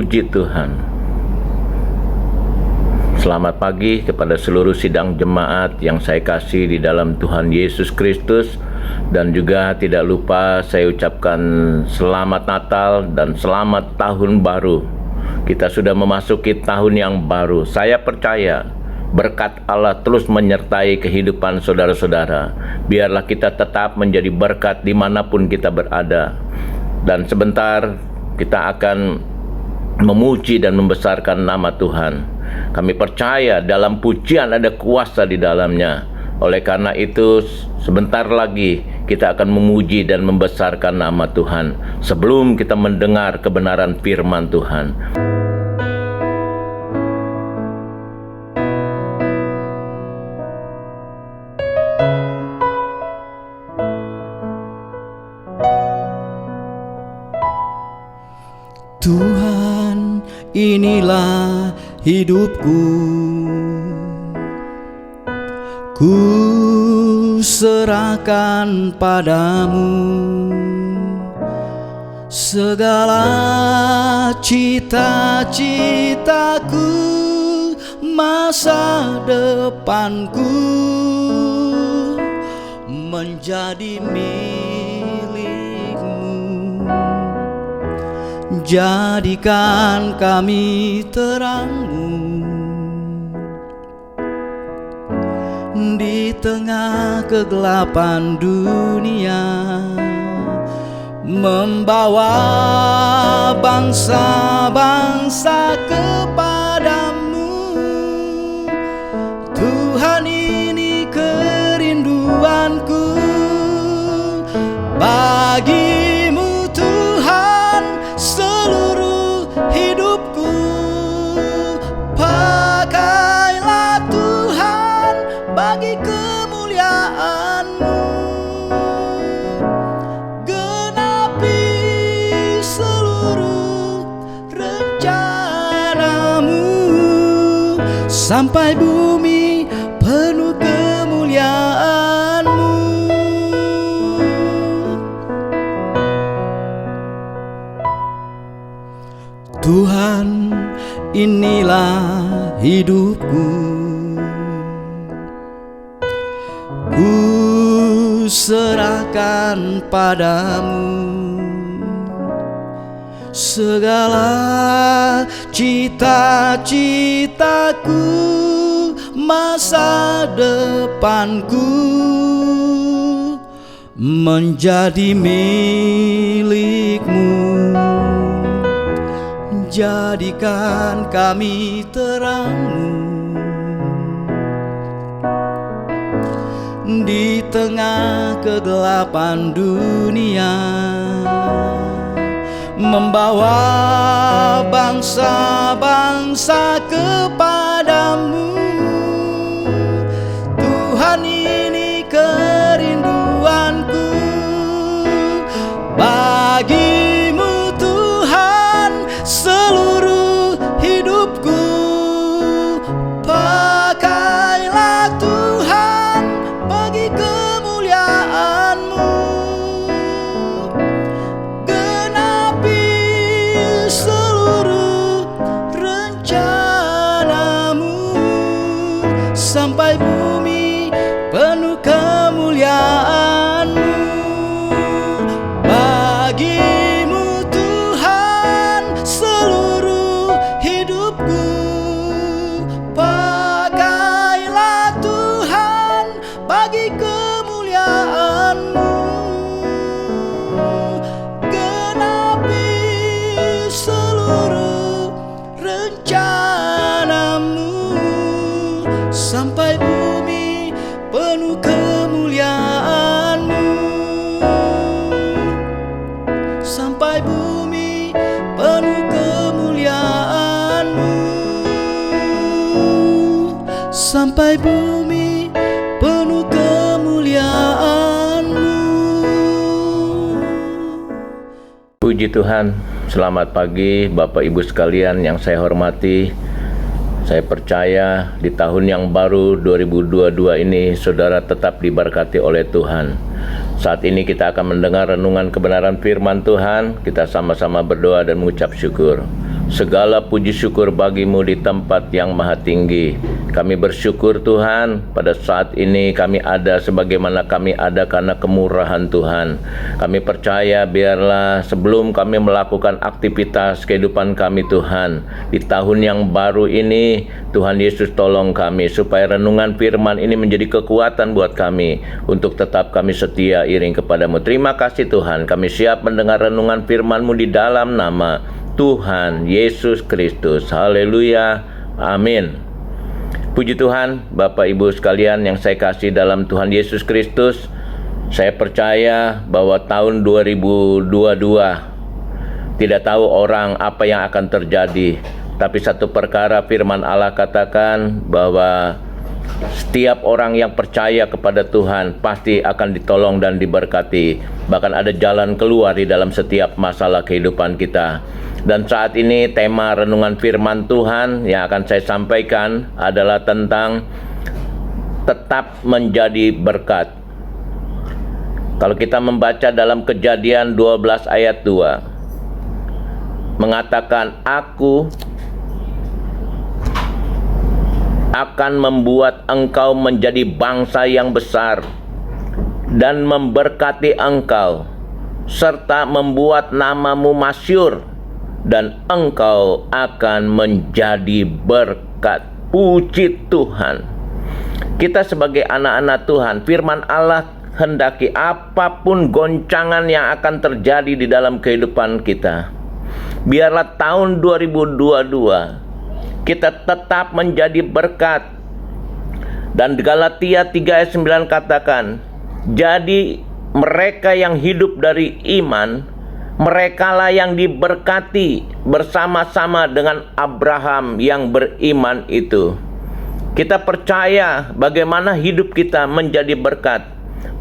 Puji Tuhan. Selamat pagi kepada seluruh sidang jemaat yang saya kasih di dalam Tuhan Yesus Kristus. Dan juga tidak lupa saya ucapkan selamat Natal dan selamat Tahun Baru. Kita sudah memasuki tahun yang baru. Saya percaya berkat Allah terus menyertai kehidupan saudara-saudara. Biarlah kita tetap menjadi berkat dimanapun kita berada. Dan sebentar kita akan memuji dan membesarkan nama Tuhan. Kami percaya dalam pujian ada kuasa di dalamnya. Oleh karena itu, sebentar lagi kita akan memuji dan membesarkan nama Tuhan sebelum kita mendengar kebenaran firman Tuhan. Tuhan, inilah hidupku, ku serahkan padamu segala cita-citaku, masa depanku menjadi milikmu. Jadikan kami terangmu di tengah kegelapan dunia, membawa bangsa-bangsa kepadamu. Tuhan, ini kerinduanku bagimu Tuhan, seluruh hidupku. Pakailah Tuhan bagi kemuliaan-Mu, genapi seluruh rencana-Mu, sampai bumi penuh kemuliaan-Mu. Tuhan, inilah hidupku, ku serahkan padamu segala cita-citaku, masa depanku menjadi milikmu. Jadikan kami terangmu di tengah kegelapan dunia, membawa bangsa-bangsa kepadamu. Tuhan, ini kerinduanku bagimu Tuhan, seluruh hidupku. Pakailah Tuhan bagi kemuliaan-Mu, genapi seluruh rencana-Mu, sampai bumi penuh kemuliaan-Mu. Bagimu Tuhan, seluruh hidupku. Pakailah Tuhan bagi kemuliaan-Mu, genapi seluruh rencana-Mu, sampai bumi penuh kemuliaan-Mu, sampai bumi penuh kemuliaan-Mu, sampai bumi penuh kemuliaan-Mu. Puji Tuhan. Selamat pagi Bapak Ibu sekalian yang saya hormati. Saya percaya di tahun yang baru 2022 ini saudara tetap diberkati oleh Tuhan. Saat ini kita akan mendengar renungan kebenaran firman Tuhan. Kita sama-sama berdoa dan mengucap syukur. Segala puji syukur bagi-Mu di tempat yang maha tinggi. Kami bersyukur Tuhan, pada saat ini kami ada sebagaimana kami ada karena kemurahan Tuhan. Kami percaya biarlah sebelum kami melakukan aktivitas kehidupan kami Tuhan, di tahun yang baru ini Tuhan Yesus tolong kami supaya renungan firman ini menjadi kekuatan buat kami untuk tetap kami setia iring kepadamu. Terima kasih Tuhan, kami siap mendengar renungan firman-Mu di dalam nama Tuhan Yesus Kristus. Haleluya. Amin. Puji Tuhan, Bapak Ibu sekalian yang saya kasih dalam Tuhan Yesus Kristus. Saya percaya bahwa tahun 2022 tidak tahu orang apa yang akan terjadi, tapi satu perkara firman Allah katakan bahwa setiap orang yang percaya kepada Tuhan pasti akan ditolong dan diberkati. Bahkan ada jalan keluar di dalam setiap masalah kehidupan kita. Dan saat ini tema renungan firman Tuhan yang akan saya sampaikan adalah tentang tetap menjadi berkat. Kalau kita membaca dalam Kejadian 12 ayat 2, mengatakan, Aku akan membuat engkau menjadi bangsa yang besar dan memberkati engkau, serta membuat namamu masyhur, dan engkau akan menjadi berkat. Puji Tuhan. Kita sebagai anak-anak Tuhan, firman Allah hendaki apapun goncangan yang akan terjadi di dalam kehidupan kita, biarlah tahun 2022 kita tetap menjadi berkat. Dan Galatia 3 ayat 9 katakan, jadi mereka yang hidup dari iman, merekalah yang diberkati bersama-sama dengan Abraham yang beriman itu. Kita percaya bagaimana hidup kita menjadi berkat.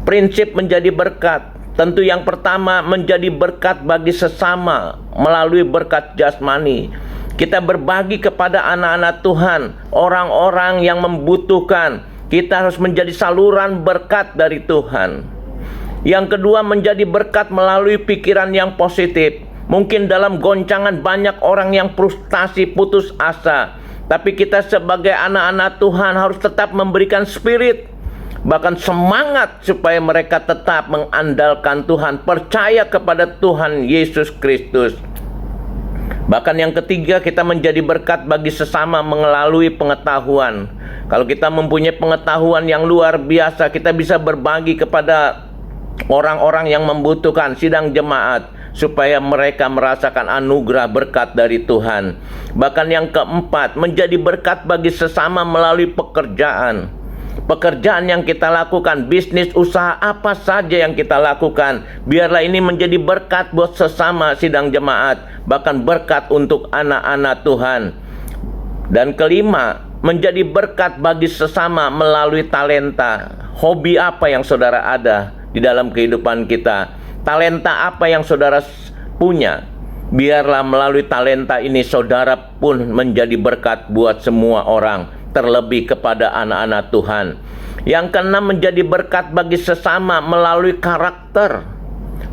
Prinsip menjadi berkat, tentu yang pertama menjadi berkat bagi sesama melalui berkat jasmani. Kita berbagi kepada anak-anak Tuhan, orang-orang yang membutuhkan. Kita harus menjadi saluran berkat dari Tuhan. Yang kedua, menjadi berkat melalui pikiran yang positif. Mungkin dalam goncangan banyak orang yang frustasi, putus asa. Tapi kita sebagai anak-anak Tuhan harus tetap memberikan spirit, bahkan semangat supaya mereka tetap mengandalkan Tuhan, percaya kepada Tuhan Yesus Kristus. Bahkan yang ketiga, kita menjadi berkat bagi sesama melalui pengetahuan. Kalau kita mempunyai pengetahuan yang luar biasa, kita bisa berbagi kepada orang-orang yang membutuhkan, sidang jemaat, supaya mereka merasakan anugerah berkat dari Tuhan. Bahkan yang keempat, menjadi berkat bagi sesama melalui pekerjaan. Pekerjaan yang kita lakukan, bisnis, usaha, apa saja yang kita lakukan, biarlah ini menjadi berkat buat sesama sidang jemaat, bahkan berkat untuk anak-anak Tuhan. Dan kelima, menjadi berkat bagi sesama melalui talenta. Hobi apa yang saudara ada di dalam kehidupan kita, talenta apa yang saudara punya, biarlah melalui talenta ini saudara pun menjadi berkat buat semua orang, terlebih kepada anak-anak Tuhan. Yang keenam, menjadi berkat bagi sesama melalui karakter,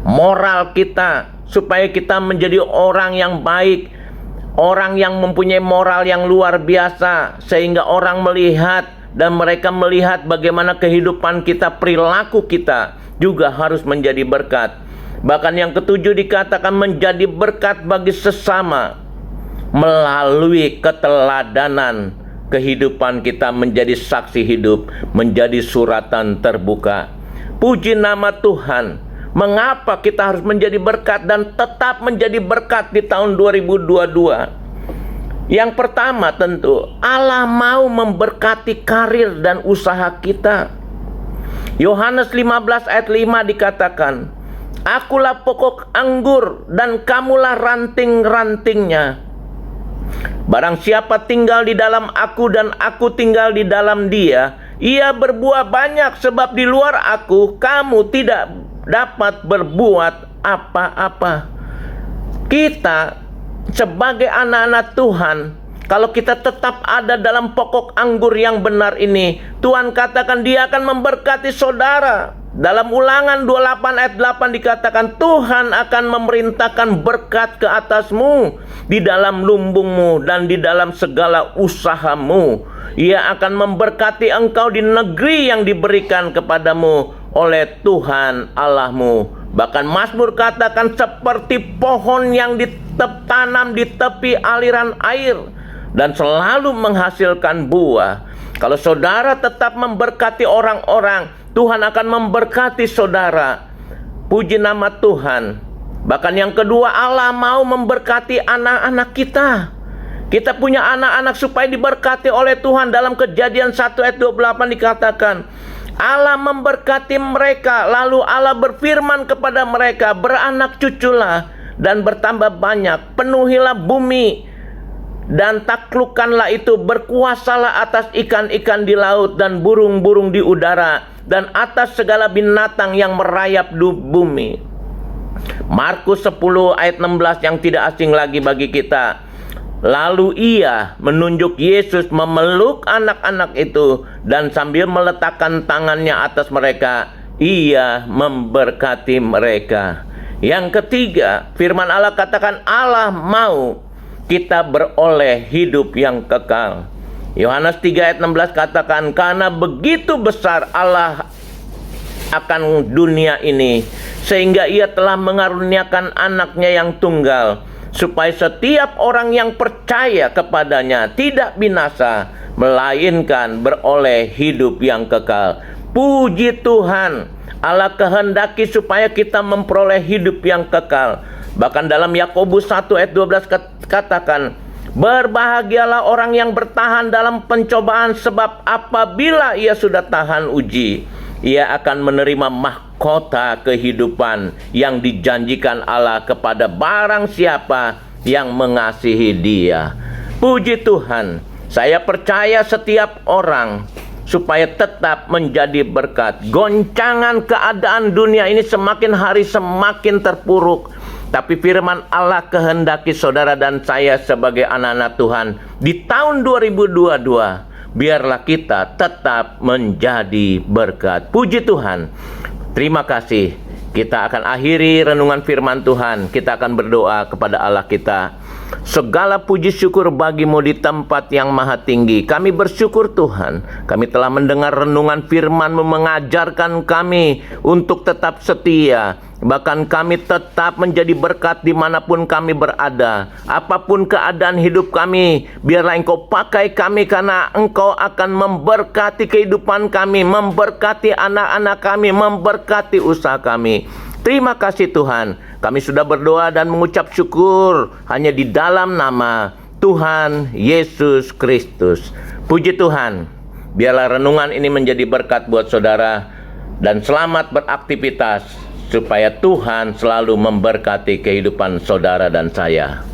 moral kita, supaya kita menjadi orang yang baik, orang yang mempunyai moral yang luar biasa, sehingga orang melihat dan mereka melihat bagaimana kehidupan kita, perilaku kita juga harus menjadi berkat. Bahkan yang ketujuh dikatakan menjadi berkat bagi sesama melalui keteladanan kehidupan kita, menjadi saksi hidup, menjadi suratan terbuka. Puji nama Tuhan. Mengapa kita harus menjadi berkat dan tetap menjadi berkat di tahun 2022? Yang pertama, tentu Allah mau memberkati karir dan usaha kita. Yohanes 15 ayat 5 dikatakan, Akulah pokok anggur dan kamulah ranting-rantingnya. Barang siapa tinggal di dalam aku dan aku tinggal di dalam dia, ia berbuah banyak, sebab di luar aku kamu tidak dapat berbuat apa-apa. Kita sebagai anak-anak Tuhan, kalau kita tetap ada dalam pokok anggur yang benar ini, Tuhan katakan dia akan memberkati saudara. Dalam Ulangan 28 ayat 8 dikatakan, Tuhan akan memerintahkan berkat ke atasmu di dalam lumbungmu dan di dalam segala usahamu. Ia akan memberkati engkau di negeri yang diberikan kepadamu oleh Tuhan Allahmu. Bahkan Mazmur katakan seperti pohon yang ditanam di tepi aliran air dan selalu menghasilkan buah. Kalau saudara tetap memberkati orang-orang, Tuhan akan memberkati saudara. Puji nama Tuhan. Bahkan yang kedua, Allah mau memberkati anak-anak kita. Kita punya anak-anak supaya diberkati oleh Tuhan. Dalam Kejadian 1 ayat 28 dikatakan, Allah memberkati mereka, lalu Allah berfirman kepada mereka, beranak cuculah dan bertambah banyak, penuhilah bumi dan taklukkanlah itu, berkuasalah atas ikan-ikan di laut dan burung-burung di udara dan atas segala binatang yang merayap di bumi. Markus 10 ayat 16 yang tidak asing lagi bagi kita. Lalu ia menunjuk Yesus memeluk anak-anak itu dan sambil meletakkan tangannya atas mereka, ia memberkati mereka. Yang ketiga, firman Allah katakan Allah mau kita beroleh hidup yang kekal. Yohanes 3 ayat 16 katakan, karena begitu besar Allah akan dunia ini, sehingga ia telah mengaruniakan anaknya yang tunggal, supaya setiap orang yang percaya kepadanya tidak binasa, melainkan beroleh hidup yang kekal. Puji Tuhan, Allah kehendaki supaya kita memperoleh hidup yang kekal. Bahkan dalam Yakobus 1 ayat 12 katakan, berbahagialah orang yang bertahan dalam pencobaan, sebab apabila ia sudah tahan uji, ia akan menerima mahkota kehidupan yang dijanjikan Allah kepada barang siapa yang mengasihi Dia. Puji Tuhan, saya percaya setiap orang supaya tetap menjadi berkat. Goncangan keadaan dunia ini semakin hari semakin terpuruk. Tapi firman Allah kehendaki saudara dan saya sebagai anak-anak Tuhan di tahun 2022, biarlah kita tetap menjadi berkat. Puji Tuhan. Terima kasih. Kita akan akhiri renungan firman Tuhan. Kita akan berdoa kepada Allah kita. Segala puji syukur bagimu di tempat yang maha tinggi. Kami bersyukur Tuhan, kami telah mendengar renungan firman-Mu mengajarkan kami untuk tetap setia. Bahkan kami tetap menjadi berkat dimanapun kami berada. Apapun keadaan hidup kami, biarlah Engkau pakai kami, karena Engkau akan memberkati kehidupan kami, memberkati anak-anak kami, memberkati usaha kami. Terima kasih Tuhan. Kami sudah berdoa dan mengucap syukur hanya di dalam nama Tuhan Yesus Kristus. Puji Tuhan. Biarlah renungan ini menjadi berkat buat saudara dan selamat beraktivitas supaya Tuhan selalu memberkati kehidupan saudara dan saya.